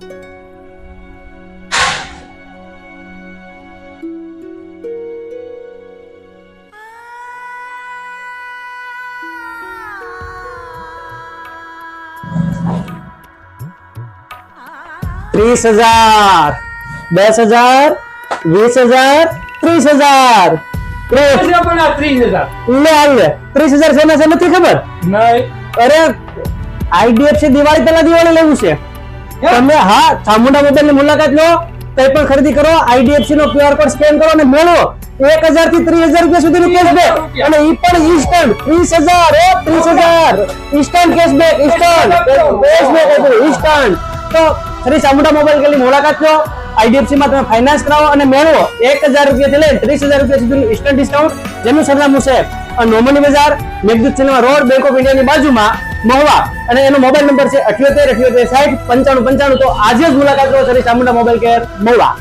₹30,000, ₹10,000, ₹20,000, ₹30,000. પણ આ 30,000 લે હાલે 30,000 શેના છે નથી ખબર? નહીં. અરે આઈડીએફસી દિવાળી પહેલા દિવાળી લેવું છે તમે. હા, ચામુંડા મોબાઈલ ની મુલાકાત લો, કઈ પણ ખરીદી કરો, આઈડીએફસી નો QR કોડ સ્કેન કરો અને મેળવો 1,000 થી 30,000 રૂપિયા સુધીનું કેશબેક, અને ઈ પણ instant. 30,000, 30,000 instant cashback, instant cashback, instant. તો શ્રી ચામુંડા મોબાઈલ ની મુલાકાત લો, આઈડીએફસી માં તમે ફાઇનાન્સ કરાવો અને મેળવો 1,000 રૂપિયાથી લઈને 30,000 રૂપિયા સુધીનું ઇન્સ્ટન્ટ ડિસ્કાઉન્ટ. જેનું સરનામું છે નોમની બજાર, Meghdoot cinema road, bank of ઇન્ડિયાની બાજુમાં, મહુવા. અને એનો મોબાઈલ નંબર છે 78 78 60 95 95. તો આજે જ મુલાકાત લો શ્રી ચામુંડા મોબાઈલ કેર, મહુવા.